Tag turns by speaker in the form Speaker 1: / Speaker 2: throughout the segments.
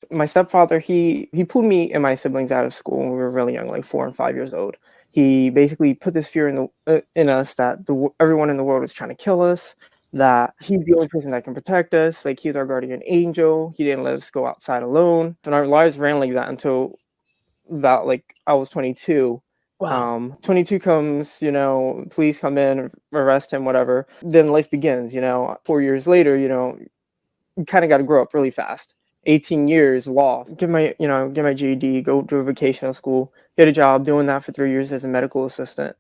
Speaker 1: My stepfather, he pulled me and my siblings out of school when we were really young, like 4 and 5 years old. He basically put this fear in us that everyone in the world is trying to kill us. That he's the only person that can protect us. Like he's our guardian angel. He didn't let us go outside alone. And our lives ran like that until about like I was 22.
Speaker 2: Wow.
Speaker 1: 22 comes, police come in, arrest him, whatever. Then life begins. 4 years later, you kind of got to grow up really fast. 18 years lost. Get my G.E.D. Go to a vocational school. Get a job doing that for 3 years as a medical assistant.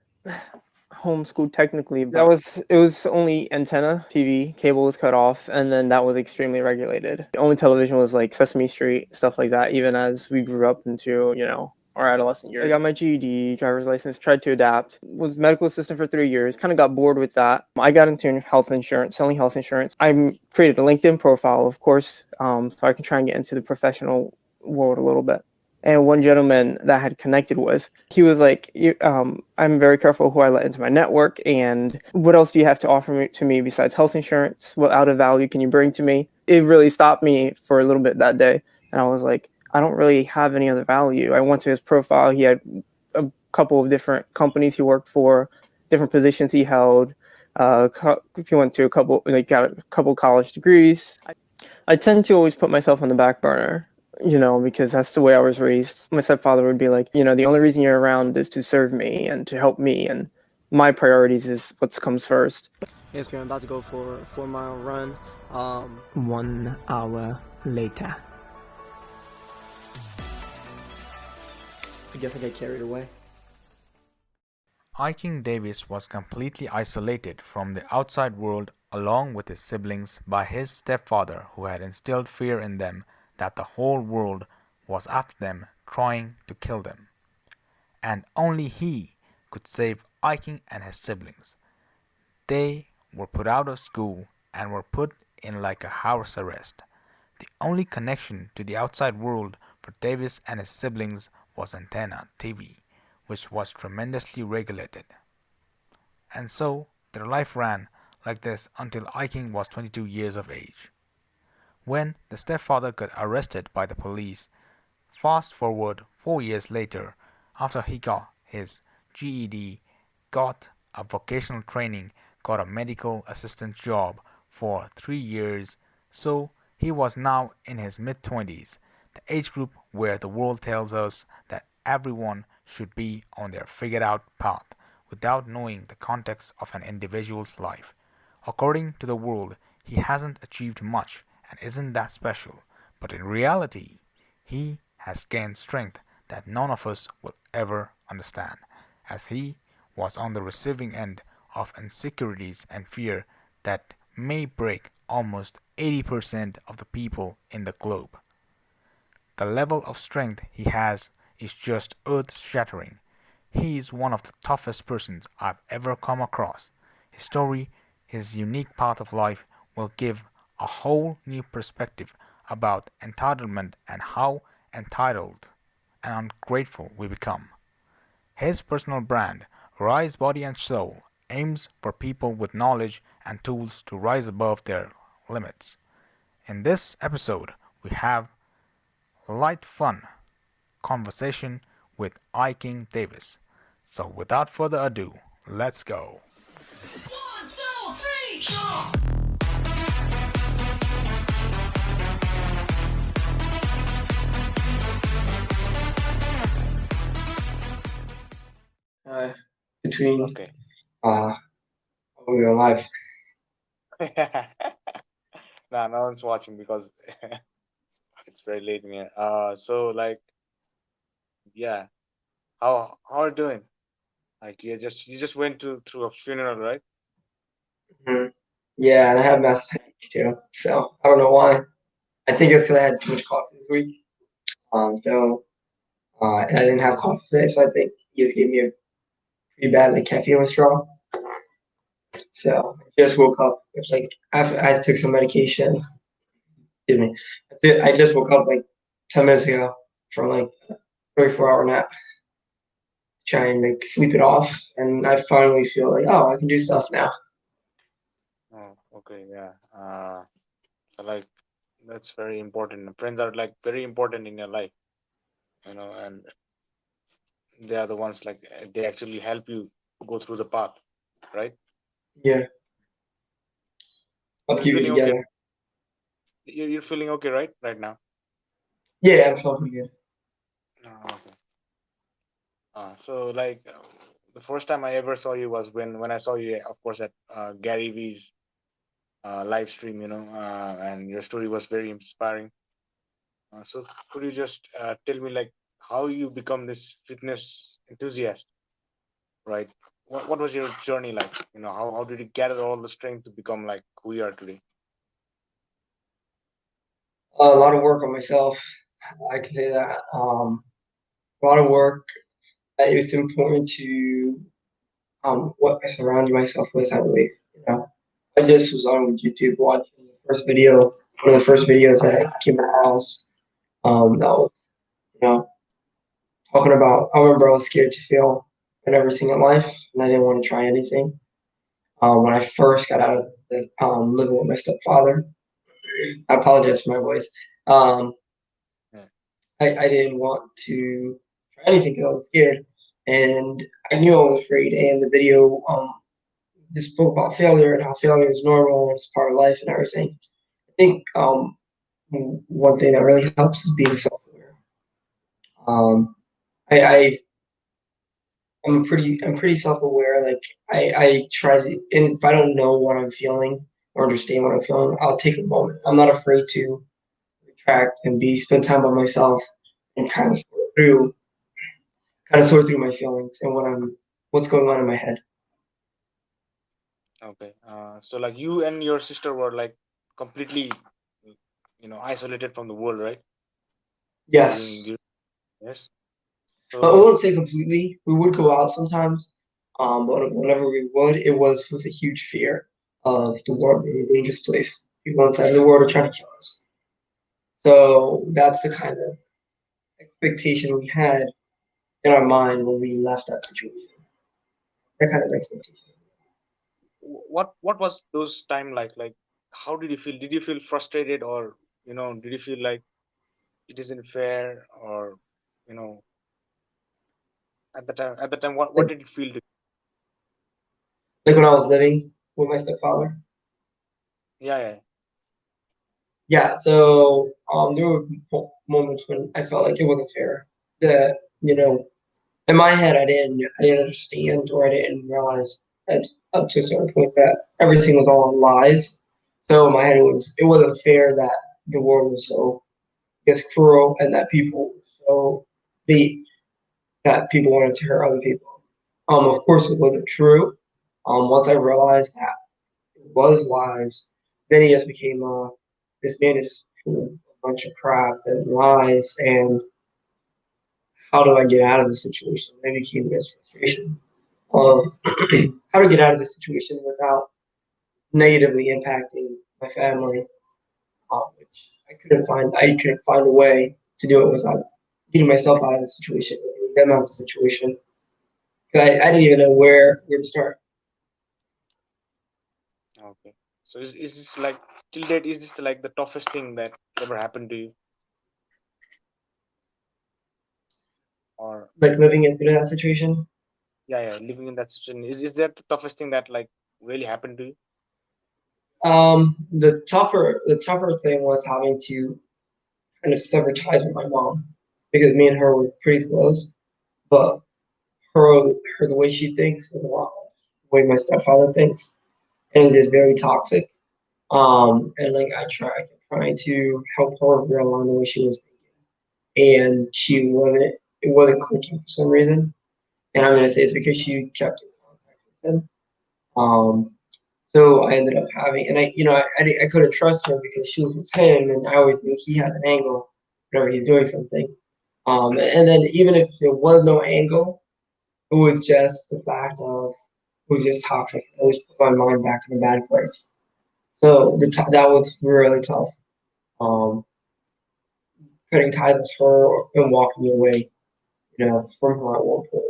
Speaker 1: Homeschooled technically, but it was only antenna TV. Cable was cut off, and then that was extremely regulated. The only television was like Sesame Street, stuff like that. Even as we grew up into our adolescent years, I got my GED, driver's license, tried to adapt. Was medical assistant for 3 years. Kind of got bored with that. I got into health insurance, selling health insurance. I created a LinkedIn profile, of course, so I can try and get into the professional world a little bit. And one gentleman that I had connected he was like, I'm very careful who I let into my network. And what else do you have to offer to me besides health insurance? What added value can you bring to me? It really stopped me for a little bit that day. And I was like, I don't really have any other value. I went to his profile. He had a couple of different companies he worked for, different positions he held. He went to got a couple college degrees. I tend to always put myself on the back burner, because that's the way I was raised. My stepfather would be like, the only reason you're around is to serve me and to help me, and my priorities is what comes first.
Speaker 2: Yes, I'm about to go for a 4 mile run. 1 hour later. I guess I get carried away.
Speaker 3: Iking Davis was completely isolated from the outside world along with his siblings by his stepfather, who had instilled fear in them that the whole world was after them trying to kill them. And only he could save Iking and his siblings. They were put out of school and were put in like a house arrest. The only connection to the outside world for Davis and his siblings was antenna TV, which was tremendously regulated. And so their life ran like this until Iking was 22 years of age. When the stepfather got arrested by the police, fast forward 4 years later, after he got his GED, got a vocational training, got a medical assistant job for 3 years, so he was now in his mid-20s, the age group where the world tells us that everyone should be on their figured out path without knowing the context of an individual's life. According to the world, he hasn't achieved much and isn't that special, but in reality, he has gained strength that none of us will ever understand, as he was on the receiving end of insecurities and fear that may break almost 80% of the people in the globe. The level of strength he has is just earth-shattering. He is one of the toughest persons I've ever come across. His story, his unique path of life will give a whole new perspective about entitlement and how entitled and ungrateful we become. His personal brand, Rise Body and Soul, aims for people with knowledge and tools to rise above their limits. In this episode, we have light fun conversation with Iking Davis. So without further ado, let's go.
Speaker 4: 1, 2, 3, jump!
Speaker 5: Between
Speaker 3: Okay.
Speaker 5: uh we were alive.
Speaker 3: Nah, no one's watching because it's very late in here. So like, yeah, how are you doing? Like you just went through a funeral, right?
Speaker 5: Mhm. Yeah, and I have massive headache too. So I don't know why. I think it's because I had too much coffee this week. And I didn't have coffee today, so I think he just gave me a pretty bad like caffeine withdrawal. So I just woke up. It's like after I took some medication. Excuse me. I just woke up like 10 minutes ago from like a 34-hour nap, try and like sleep it off, and I finally feel like, oh, I can do stuff now.
Speaker 3: Oh, okay, yeah. So like That's very important. Friends are like very important in your life, and they are the ones like they actually help you go through the path, right?
Speaker 5: Yeah, I'll
Speaker 3: So you're
Speaker 5: keep it
Speaker 3: feeling okay.
Speaker 5: together.
Speaker 3: You're feeling okay, right now.
Speaker 5: Yeah, I'm feeling good.
Speaker 3: Okay. So like the first time I ever saw you was when I saw you, of course, at Gary V's live stream, and your story was very inspiring. So could you just tell me like how you become this fitness enthusiast, right? What was your journey like? How did you gather all the strength to become like who you are today?
Speaker 5: A lot of work on myself. I can say that. A lot of work. It's important to what I surround myself with. I believe. I just was on YouTube watching the first video, one of the first videos that I came across. That was you know talking about. I remember I was scared to fail in everything in life, and I didn't want to try anything. When I first got out of living with my stepfather, I apologize for my voice. Um,
Speaker 3: Yeah.
Speaker 5: I didn't want to try anything because I was scared, and I knew I was afraid. And the video just spoke about failure and how failure is normal and it's part of life and everything. I think one thing that really helps is being self-aware. Um, I I'm pretty self-aware. Like I try to, and if I don't know what I'm feeling or understand what I'm feeling, I'll take a moment. I'm not afraid to retract and be spend time by myself and kind of sort through my feelings and what's going on in my head.
Speaker 3: Okay. So like you and your sister were like completely, isolated from the world, right? During,
Speaker 5: Yes,
Speaker 3: during yes.
Speaker 5: I
Speaker 3: So
Speaker 5: won't say completely. We would go out sometimes, but whenever we would, it was with a huge fear of the world being a dangerous place. People inside the world are trying to kill us. So that's the kind of expectation we had in our mind when we left that situation. That kind of expectation.
Speaker 3: what was those time like? Like, how did you feel? Did you feel frustrated, or did you feel like it isn't fair, or you know, at the time, what
Speaker 5: Like,
Speaker 3: did it feel to?
Speaker 5: like when I was living with my stepfather.
Speaker 3: Yeah, yeah.
Speaker 5: Yeah, so there were moments when I felt like it wasn't fair. That in my head, I didn't understand or I didn't realize at up to a certain point that everything was all lies. So in my head, it wasn't fair that the world was so I guess cruel and that people so the that people wanted to hurt other people. Of course, it wasn't true. Once I realized that it was lies, then he just became this man is full of a bunch of crap and lies and how do I get out of the situation? Then became this frustration of how to get out of the situation without negatively impacting my family, which I couldn't find a way to do it without getting myself out of the situation, getting them out of the situation. 'Cause I didn't even know where to start.
Speaker 3: Okay. So is this like till date? Is this like the toughest thing that ever happened to you, or
Speaker 5: Like living it through that situation.
Speaker 3: yeah, yeah, living in that situation? Is that the toughest thing that like really happened to you?
Speaker 5: The tougher thing was having to kind of sever ties with my mom because me and her were pretty close, but her the way she thinks is a lot like the way my stepfather thinks, and it is very toxic. And like I kept trying to help her realign the way she was thinking, and it wasn't clicking for some reason. And I'm gonna say it's because she kept in contact with him. Um, so I ended up having, and I couldn't trust her because she was with him, and I always knew he had an angle whenever he's doing something. And then even if there was no angle, it was just the fact of it was just toxic. It always put my mind back in a bad place. So that was really tough. Um, Cutting ties with her and walking away, from her at one point.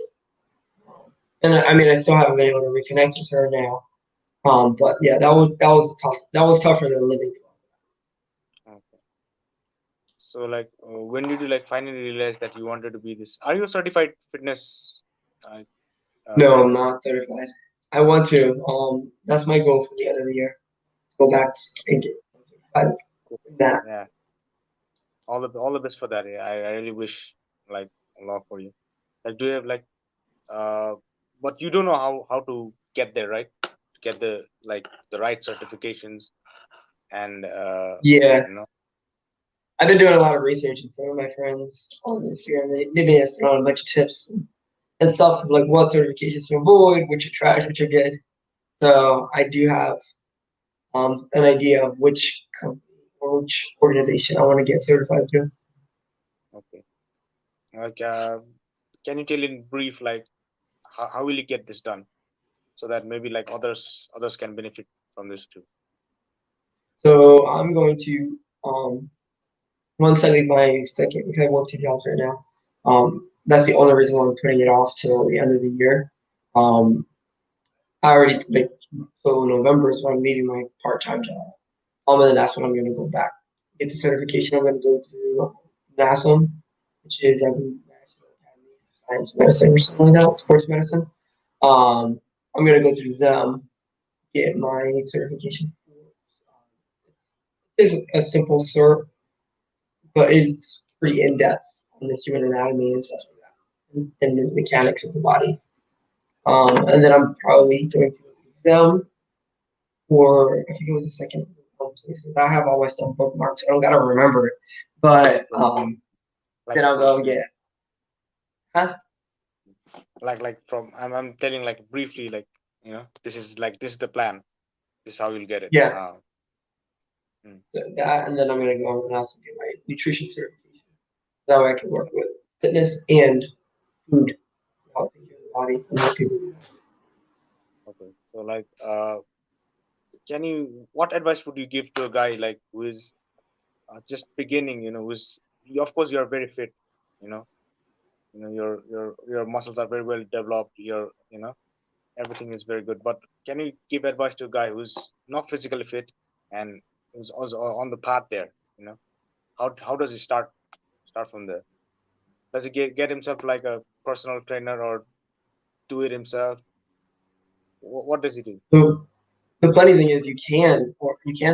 Speaker 5: And I mean, I still haven't been able to reconnect with her now. But yeah, that was tough. That was tougher than living through.
Speaker 3: Okay. So like, when did you like finally realize that you wanted to be this? Are you a certified fitness uh,
Speaker 5: No, I'm
Speaker 3: trainer?
Speaker 5: not certified. I want to. That's my goal for the end of the year. Go back and get certified
Speaker 3: Cool.
Speaker 5: in that.
Speaker 3: Yeah, all the best for that. Yeah, I really wish like a lot for you. Like, do you have like uh, but you don't know how to get there, right? To get the like the right certifications and
Speaker 5: Yeah,
Speaker 3: you know.
Speaker 5: I've been doing a lot of research, and some of my friends on Instagram they've been asking on a bunch of tips and stuff like what certifications to avoid, which are trash, which are good. So I do have an idea of which company or which organization I want to get certified to.
Speaker 3: Okay. Like, can you tell in brief like how will you get this done so that maybe like others can benefit from this too?
Speaker 5: So I'm going to once I leave my second, because I work two jobs right now. That's the only reason why I'm putting it off till the end of the year. Um, I already like so November is when I'm leaving my part-time job. And then that's when I'm going to go back get the certification. I'm going to go through NASM, which is I believe National Academy of Science Medicine or something like that, sports medicine. I'm going to go through them, get my certification. It's a simple cert, but it's pretty in depth on the human anatomy and stuff like that, and the mechanics of the body. And then I'm probably going to them, or I forget what the second place is. I have all my stuff bookmarked, so I don't gotta remember it. But
Speaker 3: Okay. Like
Speaker 5: then I'll go and get, huh?
Speaker 3: like from I'm telling like briefly like this is the plan. This is how you'll get it.
Speaker 5: Yeah.
Speaker 3: Mm,
Speaker 5: So that, and then I'm gonna go and also get my nutrition certification. That way I can work with fitness and food to help take care of the body and help people do that.
Speaker 3: okay. So like can you what advice would you give to a guy like who is just beginning, who's of course you're very fit, you know, your muscles are very well developed, everything is very good. But can you give advice to a guy who's not physically fit and who's also on the path there? You know, how does he start from there? Does he get himself like a personal trainer or do it himself? What does he do?
Speaker 5: So the funny thing is you can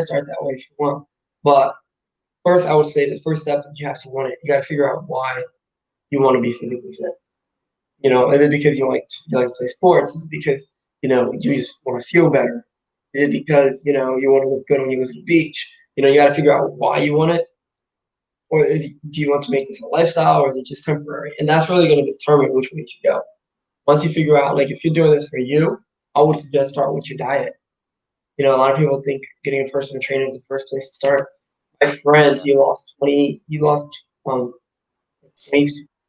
Speaker 5: start that way if you want. But first I would say the first step that you have to want it, you gotta figure out why you want to be physically fit. Is it because you like to play sports? Is it because you just want to feel better? Is it because you want to look good when you go to the beach? You got to figure out why you want it, or do you want to make this a lifestyle, or is it just temporary? And that's really going to determine which way you go. Once you figure out, like if you're doing this for you, I would suggest start with your diet. A lot of people think getting a personal trainer is the first place to start. My friend,
Speaker 3: Yeah.
Speaker 5: he lost um 20,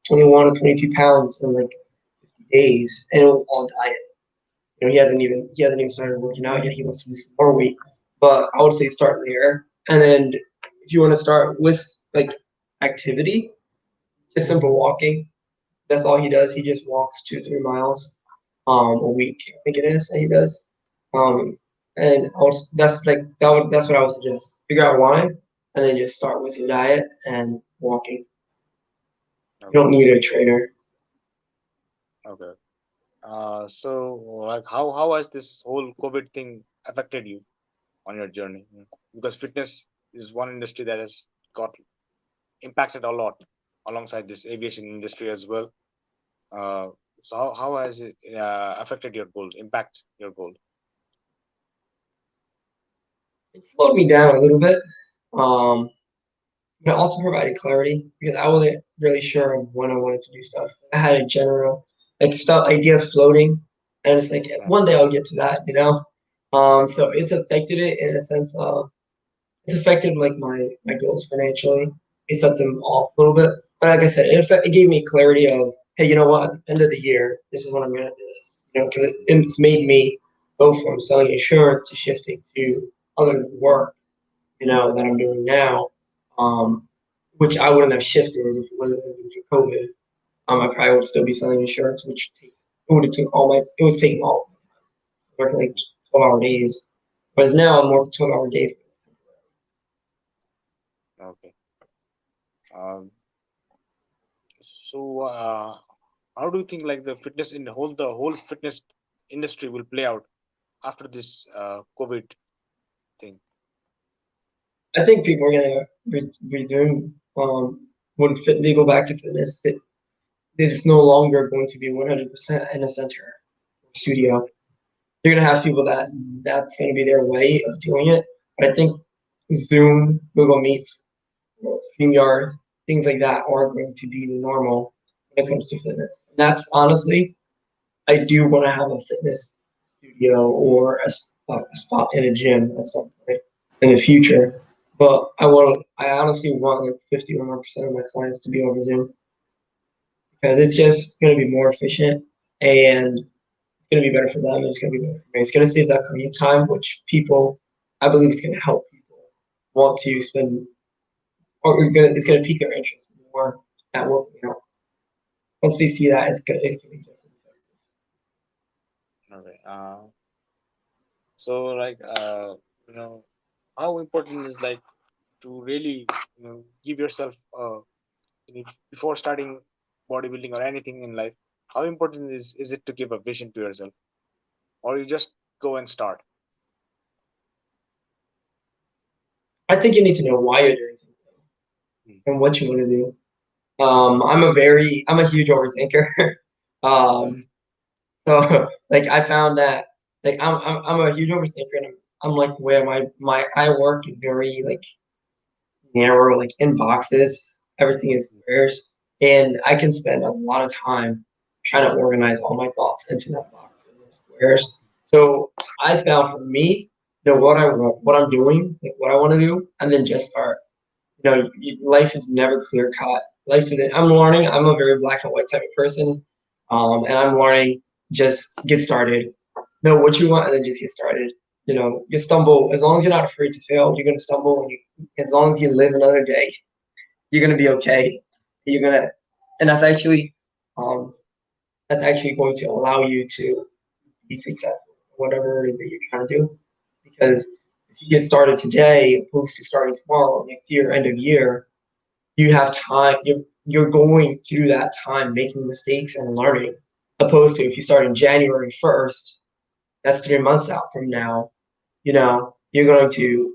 Speaker 5: 21 or 22 pounds in like 50 days, and it was all diet. He hasn't even started working out yet. He wants to lose some more weight. But I would say start there. And then if you want to start with like activity, just simple walking. That's all he does. He just walks 2-3 miles a week, I think it is that he does. Um and that's what I would suggest. Figure out why and then just start with your diet and walking. You don't
Speaker 3: Okay.
Speaker 5: need a trainer.
Speaker 3: Okay. So like how has this whole COVID thing affected you on your journey? Because fitness is one industry that has got impacted a lot alongside this aviation industry as well. Uh, so how has it affected your goal, impact your goal?
Speaker 5: It slowed me down a little bit. Um but it also provided clarity because I wasn't really sure of when I wanted to do stuff. I had a general stuff ideas floating, and it's like
Speaker 3: Yeah.
Speaker 5: one day I'll get to that. So it's affected it in a sense of it's affected like my goals financially. It sets them off a little bit, but like I said, it gave me clarity of hey, you know what? At the end of the year, this is what I'm gonna do. This, because it's made me go from selling insurance to shifting to other work that I'm doing now, which I wouldn't have shifted if it wasn't for COVID. I probably would still be selling insurance, which it was taking all working like 12-hour days. Whereas now I'm working 12-hour days.
Speaker 3: Okay.
Speaker 4: Um, so, how do you think like the whole fitness industry will play out after this COVID thing?
Speaker 5: I think people are gonna resume when they go back to fitness. It's no longer going to be 100% in a center studio. You're gonna have people that's gonna be their way of doing it. But I think Zoom, Google Meets, StreamYard, things like that are going to be the normal when it comes to fitness. And that's honestly, I do want to have a fitness studio or a spot in a gym at some point in the future. But I honestly want like 50 or more percent of my clients to be over Zoom because it's just going to be more efficient and it's going to be better for them. And it's going to be better for me. It's going to save that commute time, which people, I believe, is going to help people want to spend, or it's going to pique their interest more at work. Once they see that, it's going to be just as effective.
Speaker 4: Okay. So like you know, how important is like to really give yourself before starting bodybuilding or anything in life? How important is it to give a vision to yourself, or you just go and start?
Speaker 5: I think you need to know why you're doing something
Speaker 4: Hmm.
Speaker 5: and what you want to do. I'm a huge overthinker. um, so like I found that like I'm a huge overthinker and I'm like the way my I work is very like narrow, like in boxes. Everything is squares, and I can spend a lot of time trying to organize all my thoughts into that box and those squares. So I found for me, what I want, what I'm doing, like what I want to do, and then just start. Life is never clear cut. Life is. I'm learning. I'm a very black and white type of person, and I'm learning. Just get started. Know what you want, and then just get started. You stumble as long as you're not afraid to fail. You're gonna stumble, and as long as you live another day, you're gonna be okay. You're gonna, and um, that's actually going to allow you to be successful, whatever it is that you're trying to do. Because if you get started today, opposed to starting tomorrow, next year, end of year, you have time. You're going through that time making mistakes and learning, opposed to if you start in January 1st, that's 3 months out from now. You're going to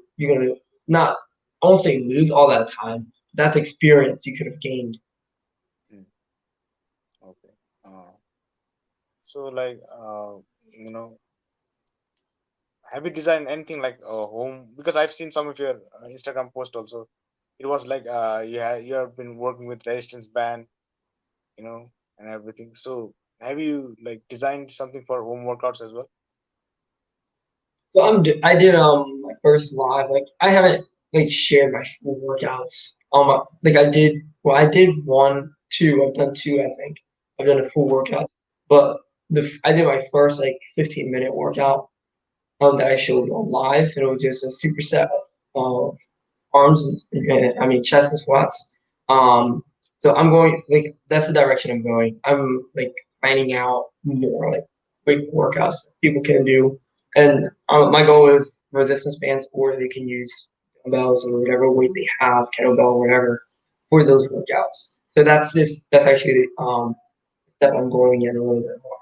Speaker 5: not, I won't say lose all that time. But that's experience you could have gained.
Speaker 4: Hmm. Okay. So like you know, have you designed anything like a home? Because I've seen some of your Instagram post also. It was like you have been working with resistance band, and everything. So have you like designed something for home workouts as well?
Speaker 5: So I did my first live. Like I haven't like shared my full workouts. Like I did one, two. I've done two. I think I've done a full workout, but I did my first like 15-minute workout that I showed you on live, and it was just a superset of arms I mean chest and squats. Um, so I'm going like that's the direction I'm going. I'm like finding out more like quick workouts that people can do, and my goal is resistance bands, or they can use dumbbells or whatever weight they have, kettlebell, whatever, for those workouts. So that's actually step I'm going in a little bit more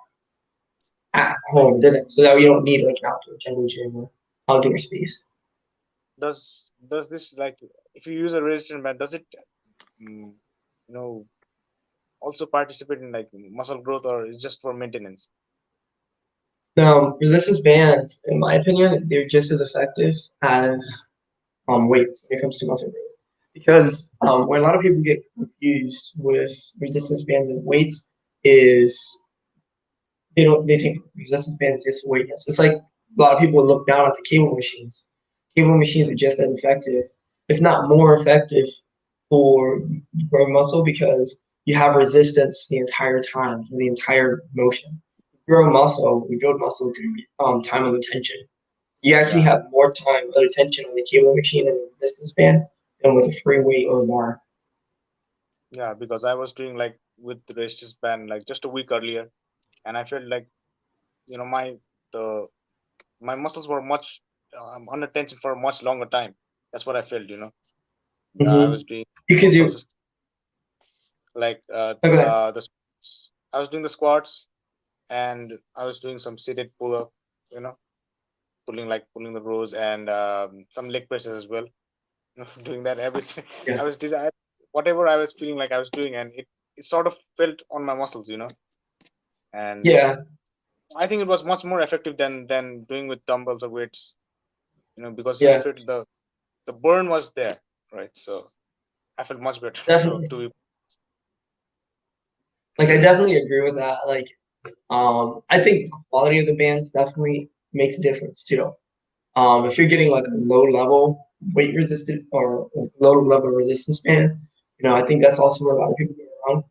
Speaker 5: at home, doesn't so that you don't need like an outdoor gym or outdoor space.
Speaker 4: Does this like if you use a resistance band, does it mm, you know also participate in like muscle growth, or is just for maintenance?
Speaker 5: Now, resistance bands, in my opinion, they're just as effective as weights when it comes to muscle growth. Because when a lot of people get confused with resistance bands and weights, is they think resistance bands is just weightless. It's like a lot of people look down at the cable machines. Cable machines are just as effective, if not more effective, for growing muscle because you have resistance the entire time, the entire motion. We build muscle through time of attention. You actually
Speaker 4: Yeah,
Speaker 5: have more time of attention on the cable machine and the resistance band than with a free weight or bar.
Speaker 4: yeah, because I was doing like with the resistance band like just a week earlier, and I felt like you know the my muscles were much under tension for a much longer time. That's what I felt. I
Speaker 5: Hmm.
Speaker 4: was doing
Speaker 5: You could
Speaker 4: all
Speaker 5: do
Speaker 4: sorts of. like
Speaker 5: Okay.
Speaker 4: the squats. I was doing the squats, and I was doing some seated pull up, you know, pulling the rows, and some leg presses as well. Doing that every
Speaker 5: Yeah.
Speaker 4: I was whatever I was feeling like I was doing, and it sort of felt on my muscles, and
Speaker 5: Yeah.
Speaker 4: I think it was much more effective than doing with dumbbells or weights, because I
Speaker 5: Yeah.
Speaker 4: felt the burn was there, right? So I felt much better. So
Speaker 5: Definitely.
Speaker 4: to be
Speaker 5: Like I definitely agree with that. Like I think the quality of the bands definitely makes a difference too. If you're getting like a low level weight resistant or low level resistance band, I think that's also where a lot of people get wrong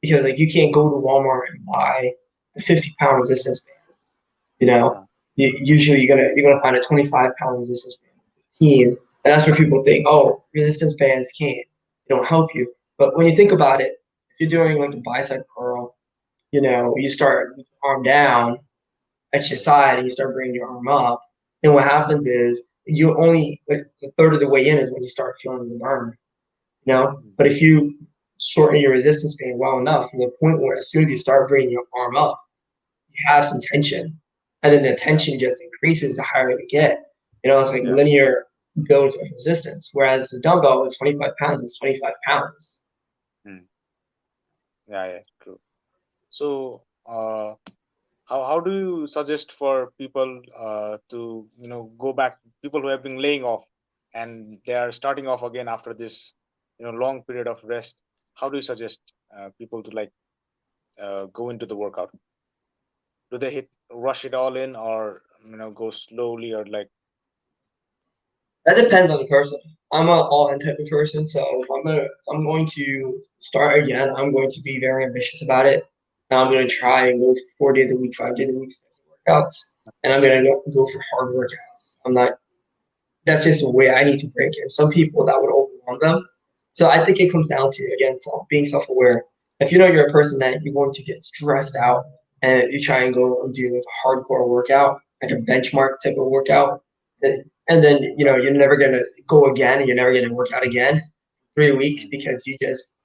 Speaker 5: because like you can't go to Walmart and buy the 50-pound resistance band. You know,
Speaker 4: uh,
Speaker 5: usually you're gonna find a 25-pound resistance band team, and that's where people think, oh, resistance bands can't, they don't help you. But when you think about it, if you're doing like a bicep curl, you start with your arm down at your side and you start bringing your arm up, then what happens is you only like a third of the way in is when you start feeling the burn. But if you shorten your resistance band well enough to the point where as soon as you start bringing your arm up, you have some tension, and then the
Speaker 4: yeah,
Speaker 5: tension just increases the higher you get. It's like
Speaker 4: yeah,
Speaker 5: linear builds of resistance. Whereas the dumbbell is 25 pounds, it's 25 pounds.
Speaker 4: mm, yeah, true. So how do you suggest for people to go back, people who have been laying off and they are starting off again after this long period of rest? How do you suggest people to go into the workout? Do they rush it all in, or go slowly, or like?
Speaker 5: That depends on the person. I'm an all-in type of person, so I'm going to start again. I'm going to be very ambitious about it. And I'm going to try and go 4 days a week, 5 days a week workouts, and I'm going to go for hard workouts. I'm not. That's just the way I need to break it. Some people that would overwhelm them. So I think it comes down to again being self-aware. If you know you're a person that you're going to get stressed out, and you try and go and do like a hardcore workout, like a benchmark type of workout, and then you're never gonna go again, and you're never gonna work out again 3 weeks
Speaker 4: Mm,
Speaker 5: because you just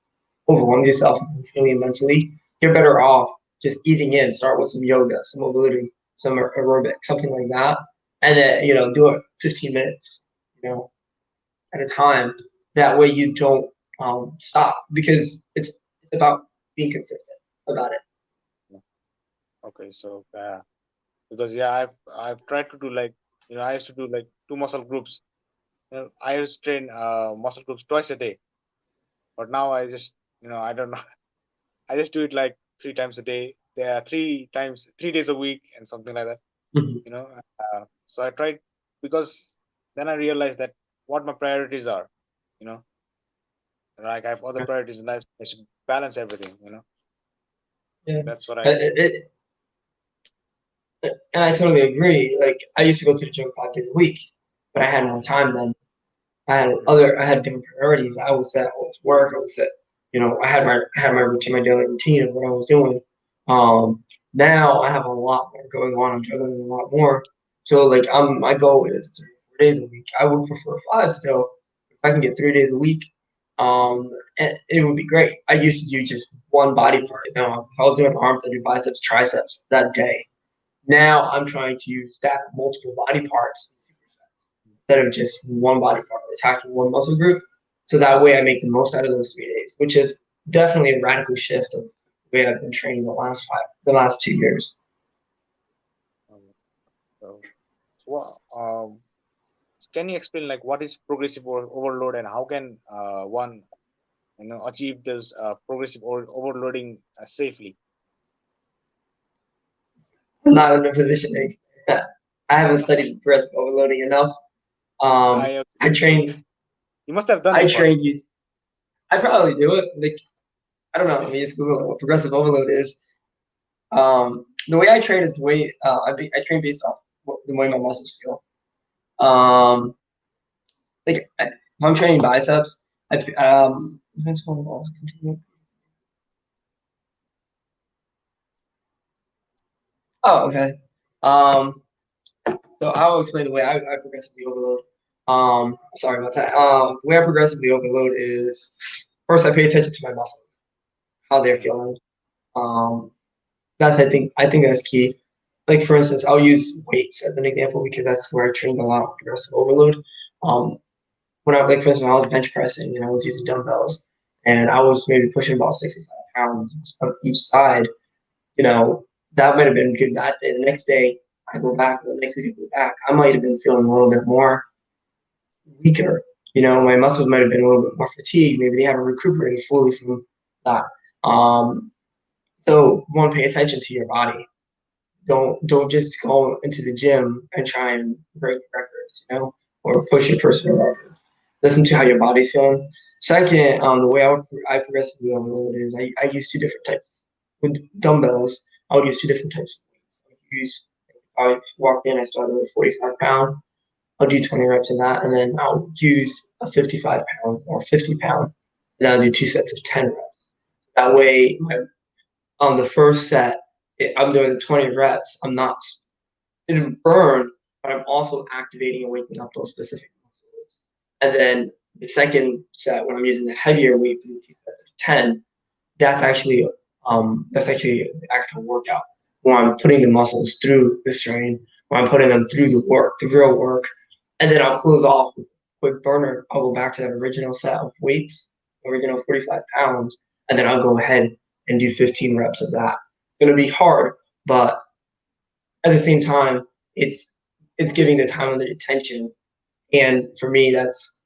Speaker 5: overwhelmed yourself emotionally and mentally. You're better off just easing in. Start with some yoga, some mobility, some aerobic, something like that, and then do it 15 minutes, at a time. That way you don't stop because it's about being consistent about it.
Speaker 4: yeah. Okay, so because yeah, I've tried to do I used to do like two muscle groups. I used to train muscle groups twice a day, but now I just I don't know. I just do it like 3 times a day. There are 3 times, 3 days a week, and something like that.
Speaker 5: Mhm.
Speaker 4: You know, so I tried, because then I realized that what my priorities are. You know, like I have other priorities in life. I should balance everything.
Speaker 5: Yeah.
Speaker 4: That's what I.
Speaker 5: It, and I totally agree. Like I used to go to the gym 5 days a week, but I had more time then.
Speaker 4: Mm,
Speaker 5: I had different priorities. I was set. I was work. I was set. I had my routine, my daily routine of what I was doing. Now I have a lot more going on. I'm juggling a lot more. So like my goal is 3 or 4 days a week. I would prefer five still. If I can get 3 days a week, and it would be great. I used to do just one body part. If I was doing arms, I do biceps, triceps that day. Now I'm trying to stack multiple body parts instead of just one body part, attacking one muscle group. So that way I make the most out of those 3 days, which is definitely a radical shift of the way I've been training the last 2 years.
Speaker 4: um, so, can you explain like what is progressive overload, and how can one achieve this progressive overloading safely?
Speaker 5: I'm not in a position to explain that. I haven't studied breast overloading enough.
Speaker 4: I
Speaker 5: I train.
Speaker 4: You must have done
Speaker 5: I
Speaker 4: it once.
Speaker 5: train you. I probably do it. Like I don't know. I mean, it's Google what progressive overload is. The way I train is the way I train based off the way my muscles feel. Um, if I'm training biceps, depends on Oh, okay. Um, so I'll explain the way I progressively overload. Sorry about that. The way I progressively overload is first I pay attention to my muscles. how they're feeling. I think that's key. Like for instance, I'll use weights as an example because that's where I trained a lot with progressive overload. Um, when I like for instance, when I was bench pressing and I was using dumbbells and I was maybe pushing about 65 pounds on each side, that might have been good that day. The next day I go back, the next week I go back, I might have been feeling a little bit more weaker. My muscles might have been a little bit more fatigued. Maybe they haven't recuperated fully from that. Um, so one, pay attention to your body. Don't just go into the gym and try and break records, or push your personal record. Listen to how your body's feeling. Second, the way I progressively overload is I use two different types. With dumbbells, I would use two different types of weights. I walked in, I started with 45 pound. I'll do 20 reps of that, and then I'll use a 55 pound or 50 pound, and I'll do two sets of 10 reps. That way, on the first set, I'm doing 20 reps. I'm not it'll burn, but I'm also activating and waking up those specific muscles. And then the second set, when I'm using the heavier weight, two sets of 10, that's actually the actual workout where I'm putting the muscles through the strain, where I'm putting them through the work, the real work, and then I'll close off with a quick burner. I'll go back to that original set of weights, original 45 pounds, and then I'll go ahead and do 15 reps of that. It's gonna be hard, but at the same time, it's giving the time and the attention. And for me, it's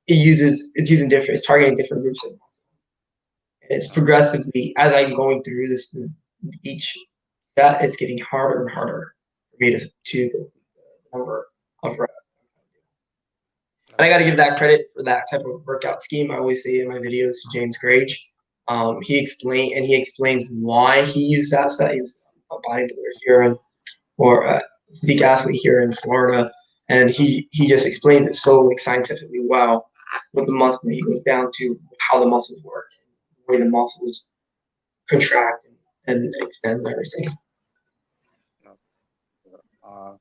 Speaker 5: using different, it's targeting different groups of muscle. It's progressively as I'm going through this each set, it's getting harder and harder for me to the number of reps. And I got to give that credit for that type of workout scheme. I always say in my videos to James Grage. He explains why he used that set. He's a bodybuilder here or a physique athlete here in Florida, and he just explains it so scientifically well with the muscle. He goes down to how the muscles work, the way the muscles contract and extend and everything.
Speaker 4: Uh,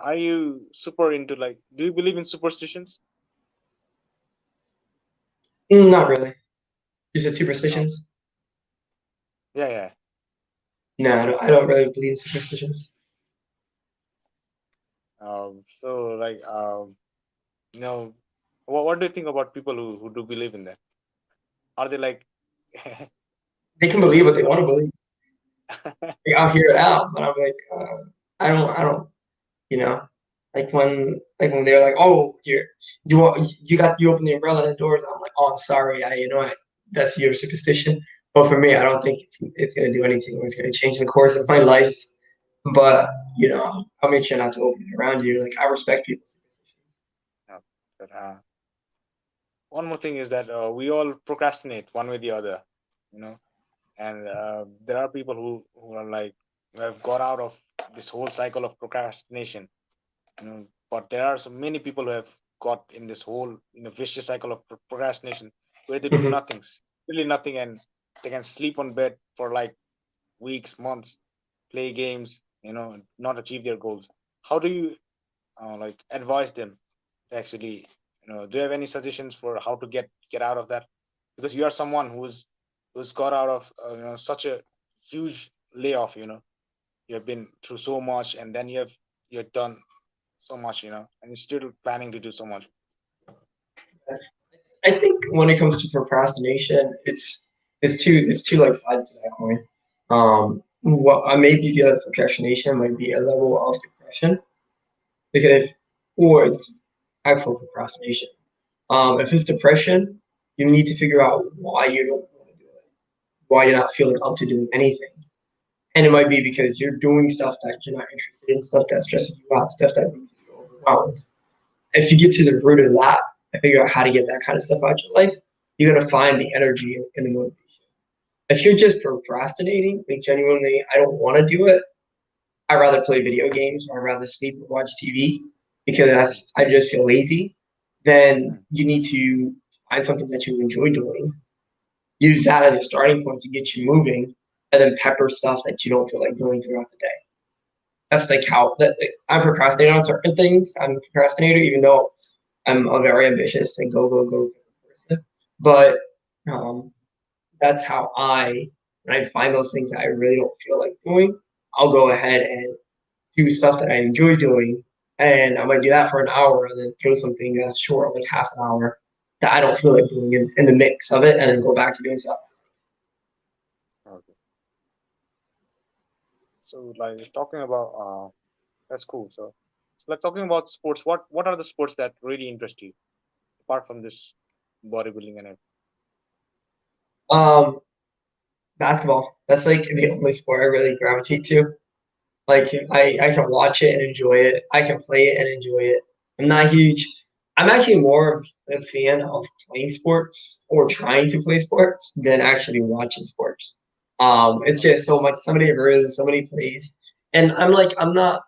Speaker 4: are you super into like? Do you believe in superstitions?
Speaker 5: Not really. Is it
Speaker 4: No.
Speaker 5: superstitions?
Speaker 4: Yeah, yeah.
Speaker 5: No, I don't really believe in superstitions.
Speaker 4: So like, you know, what do you think about people who do believe in that? Are they like,
Speaker 5: They can believe what they want to believe. Like, I'll hear it out, but I'm like, I don't, you know, like when they're like, oh, you open the umbrella doors. I'm like, oh, I'm sorry, that's your superstition. But for me, I don't think it's gonna do anything. It's gonna change the course of my life. But I'll make sure not to open it around you. Like I respect people.
Speaker 4: no, but one more thing is that we all procrastinate one way or the other, you know, and there are people who are like who have got out of this whole cycle of procrastination, but there are so many people who have got in this whole vicious cycle of procrastination where they do
Speaker 5: Mhm.
Speaker 4: nothing, really nothing, and they can sleep on bed for like weeks, months, play games, not achieve their goals. How do you like advise them to actually, do you have any suggestions for how to get out of that? Because you are someone who's got out of such a huge layoff. You have been through so much, and then you've done so much, and you're still planning to do so much.
Speaker 5: I think when it comes to procrastination, it's two like sides to that coin. What I maybe feel that procrastination might be a level of depression because, or it's actual procrastination. If it's depression, you need to figure out why you don't want to do it, why you're not feeling up to doing anything. And it might be because you're doing stuff that you're not interested in, stuff that stresses you out, stuff that makes you overwhelmed. If you get to the root of that and figure out how to get that kind of stuff out of your life, you're gonna find the energy and the motivation. If you're just procrastinating, like genuinely, I don't want to do it. I'd rather play video games or I'd rather sleep or watch TV because I just feel lazy. Then you need to find something that you enjoy doing. Use that as your starting point to get you moving, and then pepper stuff that you don't feel like doing throughout the day. That's like I procrastinate on certain things. I'm a procrastinator, even though I'm a very ambitious and go person. But that's how when I find those things that I really don't feel like doing, I'll go ahead and do stuff that I enjoy doing, and I might do that for an hour, and then throw something that's short, like half an hour, that I don't feel like doing in the mix of it, and then go back to doing stuff.
Speaker 4: Okay. So like talking about that's cool. So like talking about sports, what are the sports that really interest you apart from this bodybuilding and everything?
Speaker 5: Um, Basketball. That's like the only sport I really gravitate to. Like I can watch it and enjoy it. I can play it and enjoy it. I'm not huge. I'm actually more of a fan of playing sports or trying to play sports than actually watching sports. It's just so much, so many rules, so many plays, and I'm not.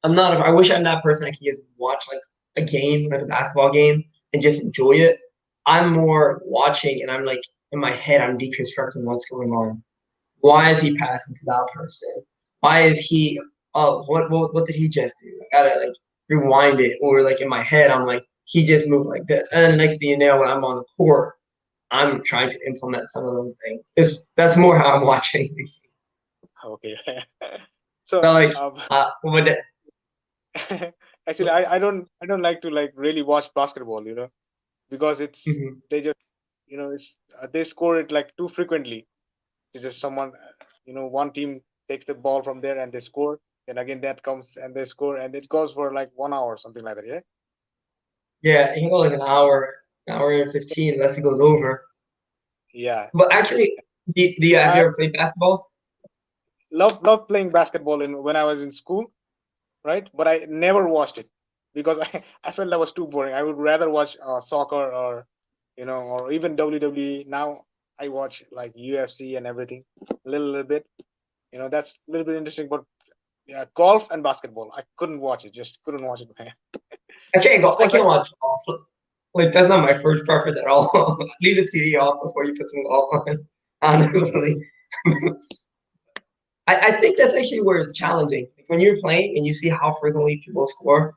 Speaker 5: I wish I'm that person that can just watch like a game, like a basketball game, and just enjoy it. I'm more watching, and I'm like in my head, I'm deconstructing what's going on. Why is he passing to that person? Why is he? Oh, what did he just do? I gotta like rewind it, or like in my head, I'm like he just moved like this, and then the next thing you know, when I'm on the court, I'm trying to implement some of those things. That's more how I'm watching.
Speaker 4: Okay.
Speaker 5: So
Speaker 4: So
Speaker 5: like, with it,
Speaker 4: actually, I don't like to like really watch basketball, because it's
Speaker 5: mhm.
Speaker 4: they just it's they score it like too frequently. It's just someone, one team takes the ball from there and they score. Then again that comes and they score, and it goes for like 1 hour or something like that. Yeah.
Speaker 5: Yeah, it can go like an hour and 15 unless it goes over.
Speaker 4: Yeah.
Speaker 5: But actually, have you
Speaker 4: I
Speaker 5: ever played basketball?
Speaker 4: love playing basketball in when I was in school, right? But I never watched it because I felt that was too boring. I would rather watch soccer or or even WWE. Now I watch like UFC and everything a little bit. That's a little bit interesting. But yeah, golf and basketball, I couldn't watch it. Just couldn't watch it, man.
Speaker 5: I can't
Speaker 4: Of
Speaker 5: go. I
Speaker 4: course,
Speaker 5: can't watch golf. Like that's not my first preference at all. Leave the TV off before you put some golf on. Honestly, I think that's actually where it's challenging. Like when you're playing and you see how frequently people score,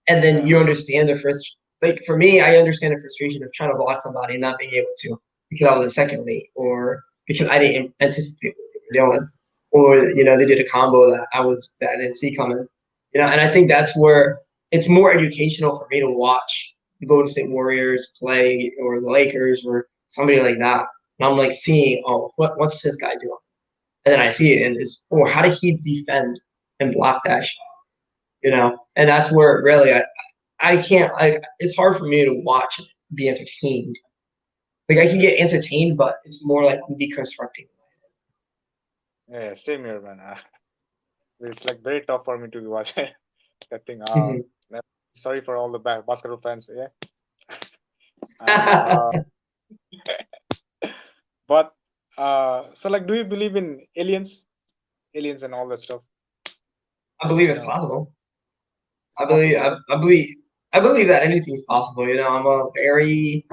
Speaker 5: and then
Speaker 4: yeah,
Speaker 5: you understand the first. Like for me, I understand the frustration of trying to block somebody and not being able to because I was a second late or because I didn't anticipate what they were doing, or they did a combo that I didn't see coming. And I think that's where it's more educational for me to watch the Golden State Warriors play or the Lakers or somebody like that, and I'm like seeing, oh, what's this guy doing? And then I see it, and it's, oh, how did he defend and block that shot? And that's where really I can't like it's hard for me to watch and be entertained. Like I can get entertained, but it's more like deconstructing.
Speaker 4: yeah. Same here, man. It's like very tough for me to watch that thing.
Speaker 5: Mhm.
Speaker 4: Sorry for all the basketball fans. Yeah. And but so like, do you believe in aliens and all that stuff?
Speaker 5: I believe
Speaker 4: You
Speaker 5: it's
Speaker 4: know,
Speaker 5: possible.
Speaker 4: it's possible. Yeah.
Speaker 5: I believe that anything's possible. I'm a very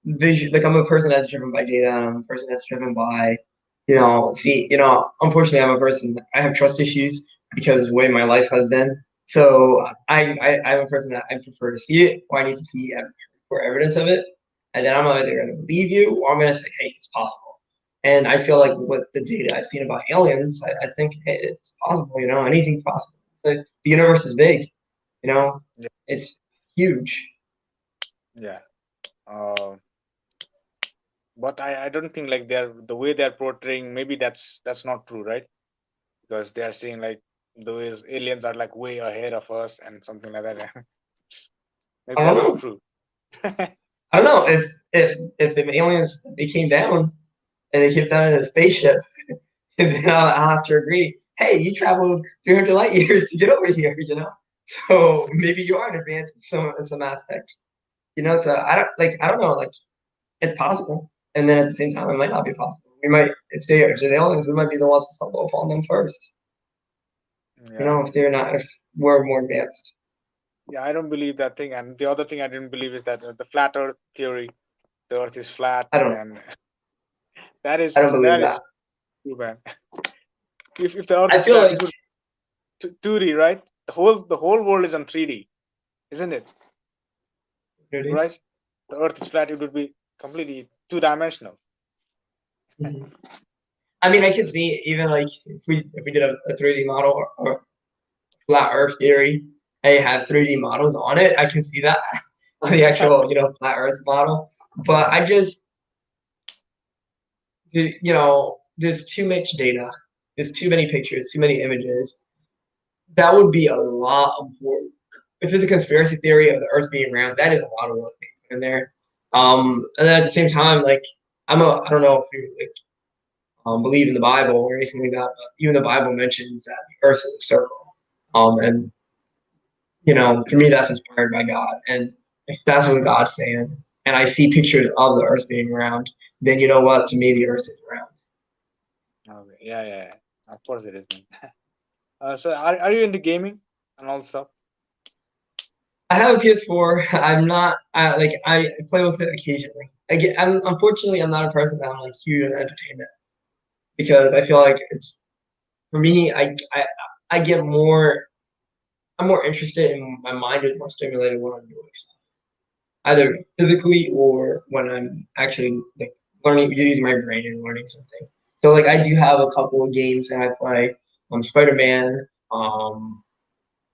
Speaker 5: vision like I'm a person that's driven by data. I'm a person that's driven by unfortunately I'm a person I have trust issues because of the way my life has been. So I'm a person that I prefer to see it or I need to see for evidence of it. And then I'm either gonna believe you or I'm gonna say, hey, it's possible. And I feel like with the data I've seen about aliens, I think hey, it's possible, anything's possible. The universe is big, you know,
Speaker 4: Yeah.
Speaker 5: it's huge.
Speaker 4: Yeah. Uh, but I don't think like they're the way they're portraying. Maybe that's not true, right? Because they are saying like those aliens are like way ahead of us and something like that. Maybe
Speaker 5: I don't
Speaker 4: that's not
Speaker 5: know.
Speaker 4: true.
Speaker 5: I don't know if the aliens they came down and they came down in a spaceship, then I'll have to agree. Hey, you traveled 300 light years to get over here. So maybe you are an advance in some aspects. So I don't know, like it's possible, and then at the same time, it might not be possible. We might if they're the aliens, we might be the ones to stumble upon them first.
Speaker 4: Yeah.
Speaker 5: If they're not, if we're more advanced.
Speaker 4: Yeah, I don't believe that thing. And the other thing I didn't believe is that the flat Earth theory, the Earth is flat,
Speaker 5: I don't
Speaker 4: and that
Speaker 5: I
Speaker 4: is
Speaker 5: don't believe
Speaker 4: that is
Speaker 5: that.
Speaker 4: true, man. If the Earth
Speaker 5: I
Speaker 4: is
Speaker 5: feel
Speaker 4: flat,
Speaker 5: like
Speaker 4: it would 2D, right? The whole world is on 3D, isn't it?
Speaker 5: really,
Speaker 4: Right? The Earth is flat, it would be completely two-dimensional.
Speaker 5: Mhm. I mean, I can
Speaker 4: It's,
Speaker 5: see even like if we did a 3D model or flat Earth theory, and it has 3D models on it, I can see that on the actual flat Earth model. But I just there's too much data, there's too many pictures, too many images. That would be a lot of work. If it's a conspiracy theory of the Earth being round, that is a lot of work in there. And then at the same time, like I don't know if you like believe in the Bible or anything like that, but even the Bible mentions that the Earth is a circle. And for me, that's inspired by God. And if that's what God's saying, and I see pictures of the Earth being round, then you know what? To me, the Earth is round.
Speaker 4: okay. Yeah. Of course it is. Man. So are you into gaming and all stuff?
Speaker 5: I have a PS4. I'm not I play with it occasionally. Unfortunately I'm not a person that I'm like huge on entertainment because I feel like it's for me. I get more. I'm more interested in my mind is more stimulated when I'm doing stuff, either physically or when I'm actually like learning, using my brain and learning something. So like I do have a couple of games that I play. Spider-Man,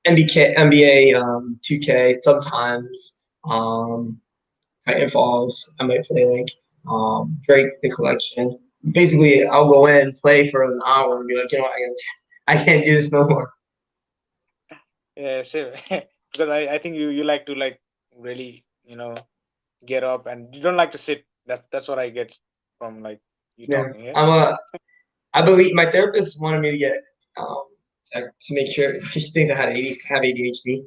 Speaker 5: NBA 2K sometimes. Titan Falls. I might play like Drake the Collection. Basically, I'll go in, play for an hour, and be like, I can't do this no more.
Speaker 4: Yeah, same. Because I think you like to like really get up and you don't like to sit. That's what I get from like you
Speaker 5: Yeah,
Speaker 4: talking here.
Speaker 5: I believe my therapist wanted me to get to make sure she thinks I have ADHD.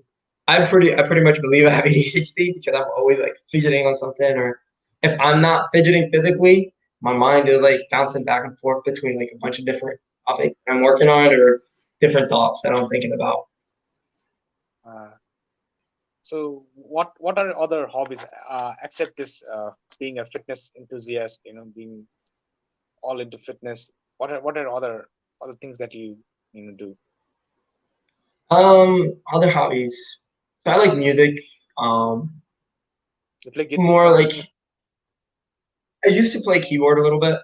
Speaker 5: I pretty much believe I have ADHD because I'm always like fidgeting on something, or if I'm not fidgeting physically, my mind is like bouncing back and forth between like a bunch of different topics I'm working on or different thoughts that I'm thinking about.
Speaker 4: Uh, so what are other hobbies except this being a fitness enthusiast? Being all into fitness. What are other things that you do?
Speaker 5: Other hobbies. So I like music. Um,
Speaker 4: You play
Speaker 5: more
Speaker 4: some
Speaker 5: like I used to play keyboard a little bit.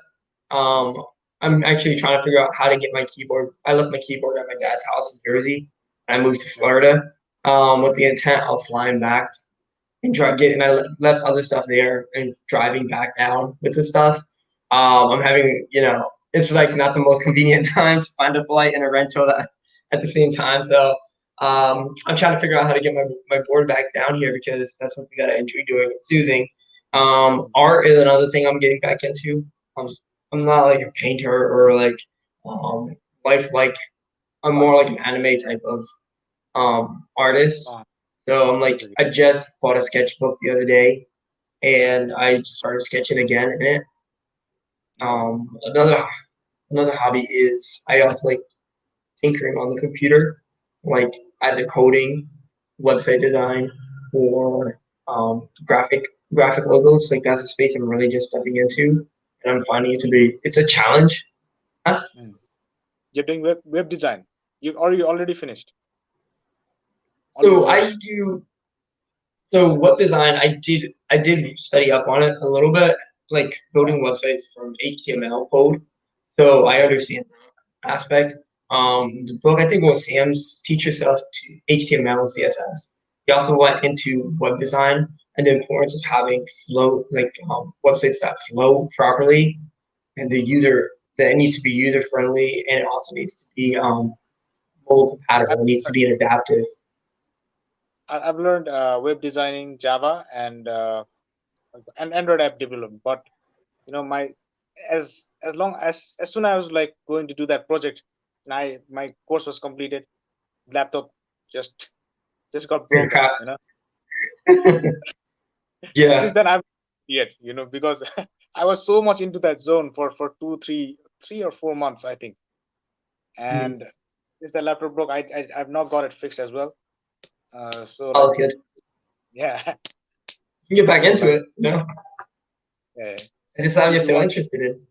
Speaker 5: Um, I'm actually trying to figure out how to get my keyboard. I left my keyboard at my dad's house in Jersey. I moved to Florida with the intent of flying back and I left other stuff there and driving back down with the stuff. I'm having, it's like not the most convenient time to find a flight and a rental at the same time. So I'm trying to figure out how to get my board back down here because that's something that I enjoy doing. It's soothing. Art is another thing I'm getting back into. I'm, I'm not like a painter or like life like I'm more like an anime type of artist.
Speaker 4: uh,
Speaker 5: So I'm like
Speaker 4: okay.
Speaker 5: I just bought a sketchbook the other day and I started sketching again in it.
Speaker 4: Oh,
Speaker 5: Another hobby is I also like tinkering on the computer, like either coding, website design, or graphic logos. Like that's a space I'm really just stepping into, and I'm finding it to be it's a challenge. Huh?
Speaker 4: mm. You're doing web design. You already finished all your
Speaker 5: So
Speaker 4: work.
Speaker 5: I do So web design, I did study up on it a little bit, like building websites from HTML code. So I
Speaker 4: Okay.
Speaker 5: understand that aspect. The book I think was Sam's Teach Yourself to HTML and CSS. He also went into web design and the importance of having flow, like websites that flow properly, and the user that it needs to be user friendly, and it also needs to be mobile
Speaker 4: I've
Speaker 5: compatible. It needs to be adaptive.
Speaker 4: I've learned web designing, Java, and Android app development. But my as soon as I was like going to do that project, and my course was completed, laptop just got broken. And since
Speaker 5: Yeah.
Speaker 4: then I've yet because I was so much into that zone for 3 or 4 months I think,
Speaker 5: Mhm.
Speaker 4: and since the laptop broke, I've not got it fixed as well. So like
Speaker 5: All good.
Speaker 4: yeah,
Speaker 5: You can get back
Speaker 4: so
Speaker 5: into
Speaker 4: like
Speaker 5: it,
Speaker 4: yeah.
Speaker 5: I just
Speaker 4: If
Speaker 5: I'm
Speaker 4: you,
Speaker 5: just
Speaker 4: if you
Speaker 5: still
Speaker 4: want,
Speaker 5: interested in.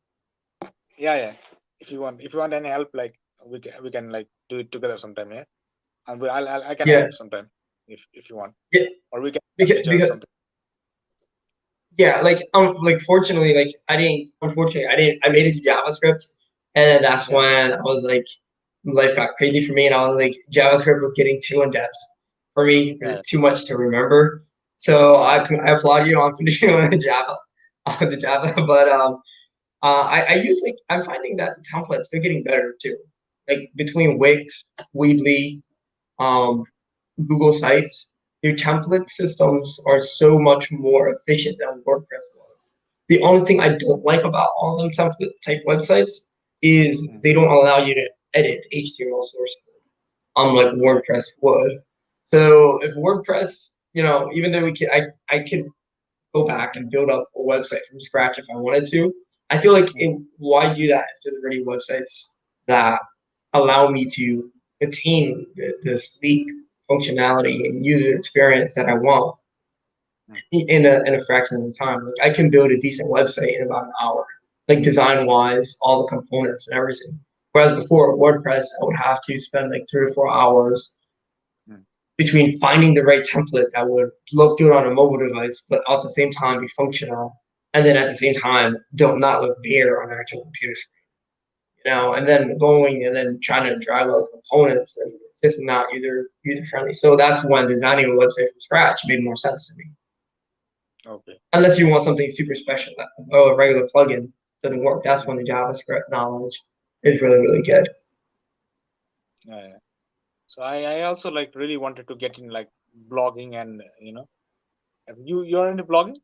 Speaker 4: yeah. If you want any help, like we can like do it together sometime. Yeah, and I can
Speaker 5: Yeah,
Speaker 4: help sometime if you want,
Speaker 5: yeah,
Speaker 4: or we can help
Speaker 5: because,
Speaker 4: each other something.
Speaker 5: yeah, like fortunately, like I made it to JavaScript, and then that's
Speaker 4: Yeah,
Speaker 5: when I was like, life got crazy for me, and I was like, JavaScript was getting too in depth for me,
Speaker 4: yeah,
Speaker 5: too much to remember. So
Speaker 4: yeah,
Speaker 5: I applaud you on finishing on the Java, but I use like I'm finding that the templates they're getting better too, like between Wix, Weebly, um, Google Sites, their template systems are so much more efficient than WordPress was. The only thing I don't like about all of them template type websites is
Speaker 4: mm,
Speaker 5: they don't allow you to edit HTML source code, unlike
Speaker 4: yeah,
Speaker 5: WordPress would. So if WordPress, even though I could go back and build up a website from scratch if I wanted to. I feel like
Speaker 4: mm,
Speaker 5: why do that if there's already websites that allow me to attain the sleek functionality and user experience that I want
Speaker 4: mm,
Speaker 5: in a fraction of the time. Like I can build a decent website in about an hour, like design wise, all the components and everything. Whereas before WordPress, I would have to spend like 3 or 4 hours
Speaker 4: mm,
Speaker 5: between finding the right template that would look good on a mobile device, but at the same time be functional, and then at the same time don't not look bare on an actual computer screen. And then going and then trying to drive out components and it's just not user friendly. So that's when designing a website from scratch made more sense to me.
Speaker 4: okay,
Speaker 5: Unless you want something super special that a regular plugin doesn't work. That's
Speaker 4: mm,
Speaker 5: when the JavaScript knowledge is really, really good.
Speaker 4: yeah, yeah. So I also like really wanted to get in like blogging and have you're into blogging?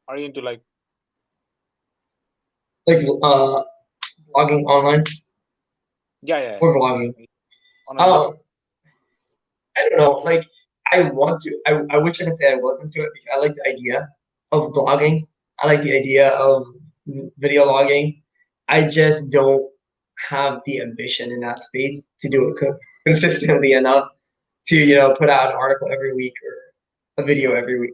Speaker 4: Are you into like
Speaker 5: Like blogging online
Speaker 4: yeah, yeah,
Speaker 5: or blogging.
Speaker 4: yeah. On a blog?
Speaker 5: Uh, I don't know. Like I want to. I wish I could say I wasn't to it because I like the idea of blogging. I like the idea of video logging. I just don't have the ambition in that space to do it consistently enough to put out an article every week or a video every week.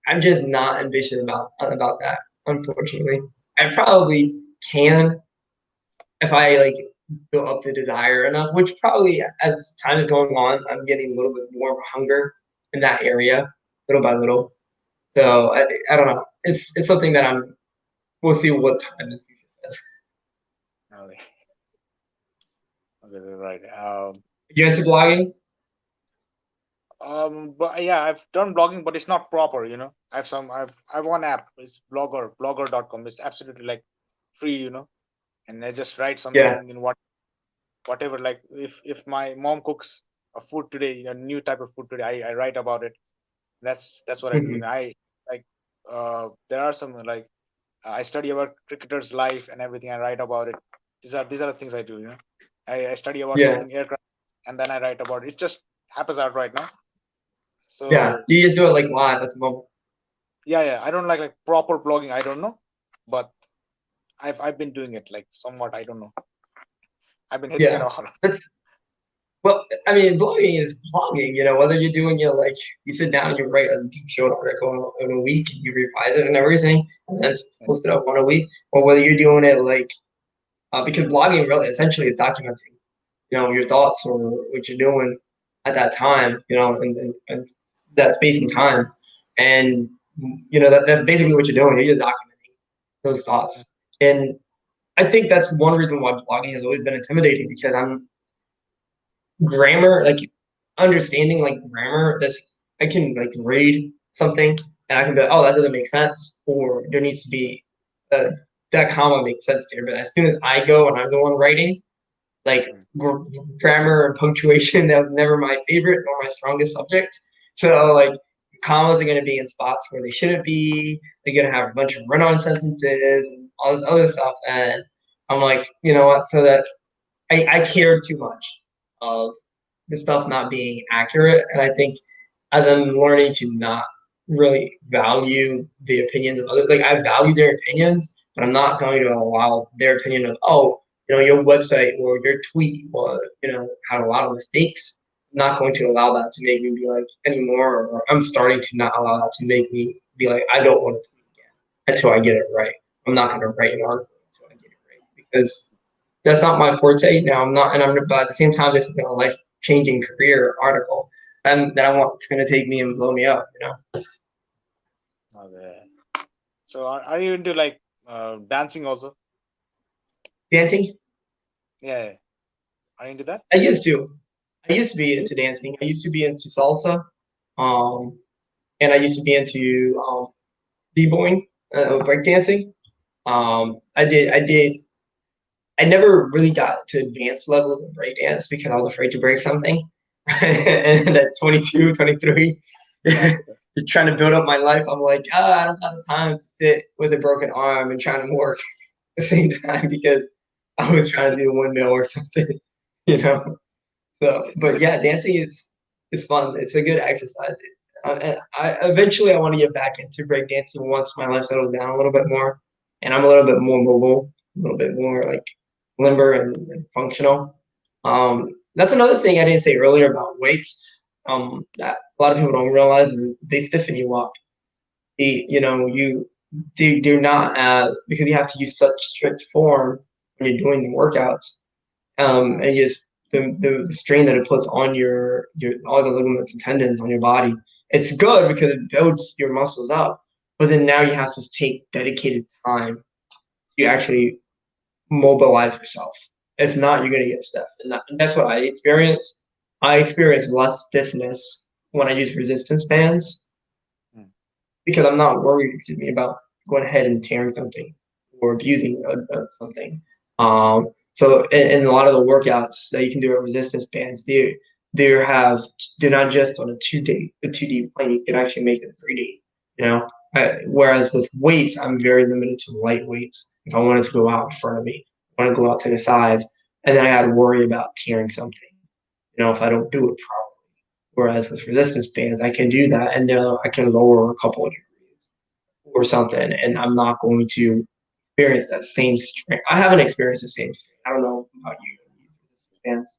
Speaker 5: I'm just not ambitious about that. Unfortunately, I probably can if I like build up the desire enough, which probably as time is going on, I'm getting a little bit more of a hunger in that area, little by little. So I don't know. It's something that we'll see what time in the future says.
Speaker 4: Okay, okay, right.
Speaker 5: You into blogging?
Speaker 4: But yeah, I've done blogging, but it's not proper. I've one app. It's blogger.com. It's absolutely like free. And I just write
Speaker 5: Yeah.
Speaker 4: something in whatever. Like if my mom cooks a food today, a new type of food today, I write about it. That's what I do.
Speaker 5: Hmm.
Speaker 4: And I like there are some like I study about cricketers' life and everything. I write about it. These are the things I do. I study about
Speaker 5: Yeah.
Speaker 4: something aircraft and then I write about it. It just happens out right now.
Speaker 5: Yeah.
Speaker 4: So
Speaker 5: You just do it like live at the moment.
Speaker 4: yeah, yeah. I don't like proper blogging. I don't know, but I've been doing it like somewhat. I don't know. I've been hitting it
Speaker 5: Yeah.
Speaker 4: all.
Speaker 5: That's Well, I mean, blogging is blogging, whether you're doing it like you sit down and you write a detailed article in a week, you revise it and everything, and then post it up one a week, or whether you're doing it like, because blogging really essentially is documenting, your thoughts or what you're doing at that time, and that space and time. And, that's basically what you're doing. You're just documenting those thoughts. And I think that's one reason why blogging has always been intimidating because grammar, like understanding like grammar, this I can like read something and I can be like, oh, that doesn't make sense, or there needs to be uh, that comma makes sense there. But as soon as I go and I'm the one writing, like gr- grammar and punctuation, that was never my favorite nor my strongest subject. So like commas are going to be in spots where they shouldn't be. They're going to have a bunch of run-on sentences and all this other stuff. And I'm like, you know what? So that I cared too much of the stuff not being accurate. And I think as I'm learning to not really value the opinions of others, like I value their opinions, but I'm not going to allow their opinion of, oh, your website or your tweet was, had a lot of mistakes. I'm not going to allow that to make me be like anymore, or I'm starting to not allow that to make me be like, I don't want to tweet again until I get it right. I'm not going to write an article until I get it right because that's not my forte. Now I'm not, and I'm, but at the same time, this is a life changing career article, and that I want. It's going to take me and blow me up.
Speaker 4: Okay. So are you into like dancing also?
Speaker 5: Dancing?
Speaker 4: Yeah, yeah. Are you into that?
Speaker 5: I used to. I used to be into dancing. I used to be into salsa, um, and I used to be into b-boying, breakdancing. I did. I never really got to advanced levels of breakdance because I was afraid to break something. And at 22, 23, trying to build up my life, I'm like, I don't have the time to sit with a broken arm and trying to work at the same time because I was trying to do a windmill or something, you know. So, but yeah, dancing is fun. It's a good exercise. And I eventually I want to get back into breakdancing once my life settles down a little bit more, and I'm a little bit more mobile, a little bit more like limber and functional. That's another thing I didn't say earlier about weights. That a lot of people don't realize is they stiffen you up. You do not because you have to use such strict form when you're doing the workouts, and just the strain that it puts on your all the ligaments and tendons on your body. It's good because it builds your muscles up, but then now you have to take dedicated time to actually mobilize yourself. If not, you're gonna get stiff, and that's what I experienced. I experienced less stiffness when I use resistance bands
Speaker 4: Hmm.
Speaker 5: because I'm not worried, excuse me, about going ahead and tearing something or abusing something. So in a lot of the workouts that you can do at resistance bands, they're not just on a 2D plane. You can actually make it 3D. You know, whereas with weights, I'm very limited to light weights. If I wanted to go out in front of me, I want to go out to the sides, and then I got to worry about tearing something. If I don't do it properly. Whereas with resistance bands, I can do that, and I can lower a couple of degrees or something, and I'm not going to experience that same strength. I haven't experienced the same strength. I don't know about you. Bands.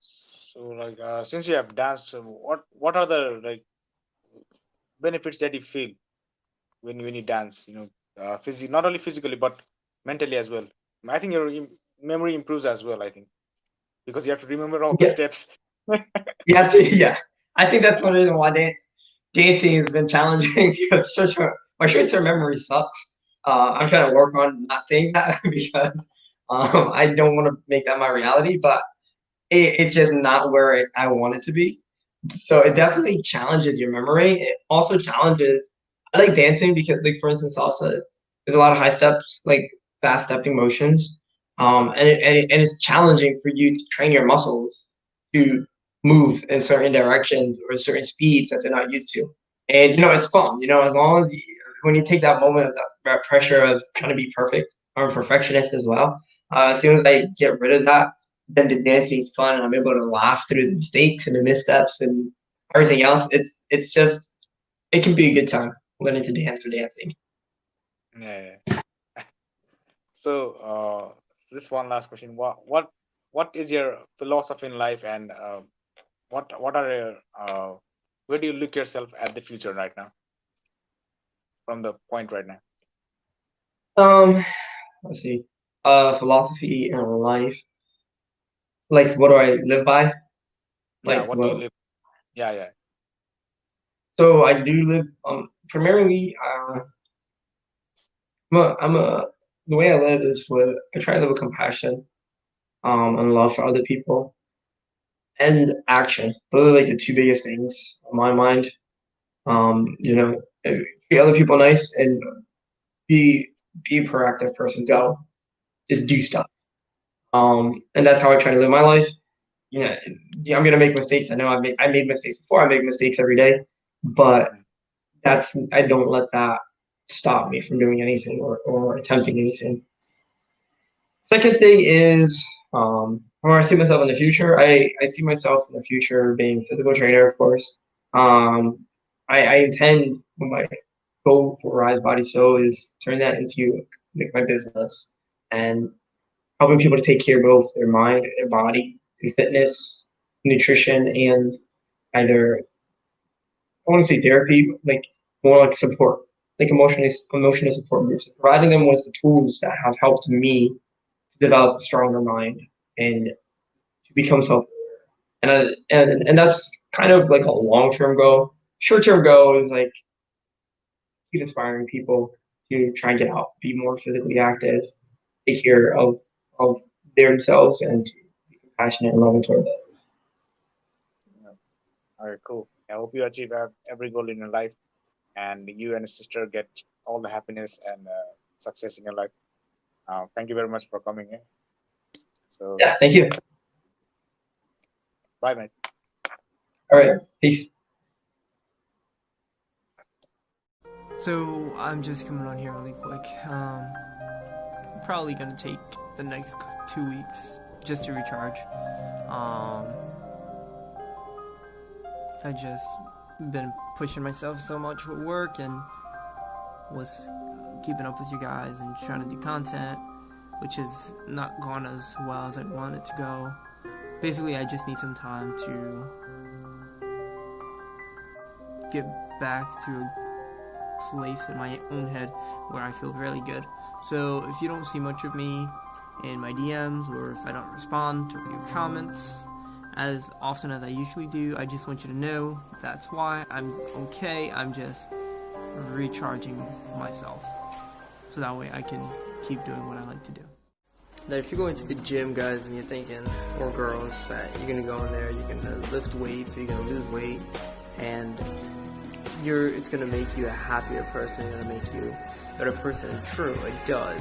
Speaker 4: So like since you have danced, so what are the like benefits that you feel when you dance? Not only physically but mentally as well. I think your memory improves as well. I think because you have to remember all the
Speaker 5: Yeah,
Speaker 4: steps.
Speaker 5: you have to. Yeah, I think that's one reason why dancing has been challenging because my short-term memory sucks. I'm trying to work on not saying that because I don't want to make that my reality, but it's just not where I want it to be. So it definitely challenges your memory. It also challenges. I like dancing because, like for instance, salsa. There's a lot of high steps, like fast stepping motions, and it's challenging for you to train your muscles to move in certain directions or certain speeds that they're not used to. And it's fun. As long as when you take that moment of that pressure of trying to be perfect, I'm a perfectionist as well. As soon as I get rid of that, then the dancing is fun, and I'm able to laugh through the mistakes and the missteps and everything else. It's just it can be a good time learning to dance or dancing.
Speaker 4: Yeah. So this one last question: what is your philosophy in life, and what are your where do you look yourself at the future right now? From the point right now,
Speaker 5: Um, let's see. Philosophy in life. Like, what do I live by?
Speaker 4: yeah.
Speaker 5: Like,
Speaker 4: What do you
Speaker 5: what?
Speaker 4: live? Yeah, yeah.
Speaker 5: So I do live. Primarily, the way I live is with I try to live with compassion, and love for other people, and action. Those are like the two biggest things on my mind. Treat other people nice and be be a proactive person. Go, just do stuff. And that's how I try to live my life. Yeah, yeah, I'm gonna make mistakes. I know I made mistakes before. I make mistakes every day, but
Speaker 4: Mm.
Speaker 5: I don't let that stop me from doing anything or attempting anything. Second thing is where I see myself in the future. I see myself in the future being a physical trainer, of course. I intend when my goal for Rise Body Soul is turn that into like my business and helping people to take care of both their mind, their body, and fitness, nutrition, and either I want to say therapy, like more like support, like emotional support groups, providing them with the tools that have helped me to develop a stronger mind and to become self. And that's kind of like a long term goal. Short term goal is like keep inspiring people to try and get out, be more physically active, take care of themselves, and to be compassionate and loving toward others.
Speaker 4: Yeah. All right, cool. I hope you achieve every goal in your life, and you and your sister get all the happiness and success in your life. Thank you very much for coming in. So,
Speaker 5: Yeah, thank you.
Speaker 4: bye, mate.
Speaker 5: All right, peace.
Speaker 2: So I'm just coming on here really quick. Probably gonna take the next 2 weeks just to recharge. I just been pushing myself so much with work and was keeping up with you guys and trying to do content, which has not gone as well as I want it to go. Basically, I just need some time to get back to a place in my own head where I feel really good. So if you don't see much of me in my DMs, or if I don't respond to your comments as often as I usually do, I just want you to know that's why. I'm okay. I'm just recharging myself, so that way I can keep doing what I like to do. Now, if you go into the gym, guys, and you're thinking, or girls, that you're gonna go in there, you're gonna lift weights, or you're gonna lose weight, and it's gonna make you a happier person, it's gonna make you a better person. And true, it does.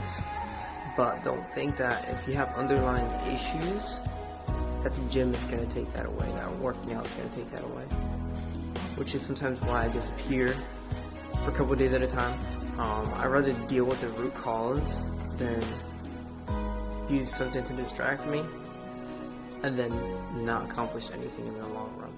Speaker 2: But don't think that if you have underlying issues, that the gym is gonna take that away, that working out is gonna take that away. Which is sometimes why I disappear for a couple of days at a time. I'd rather deal with the root cause than use something to distract me and then not accomplish anything in the long run.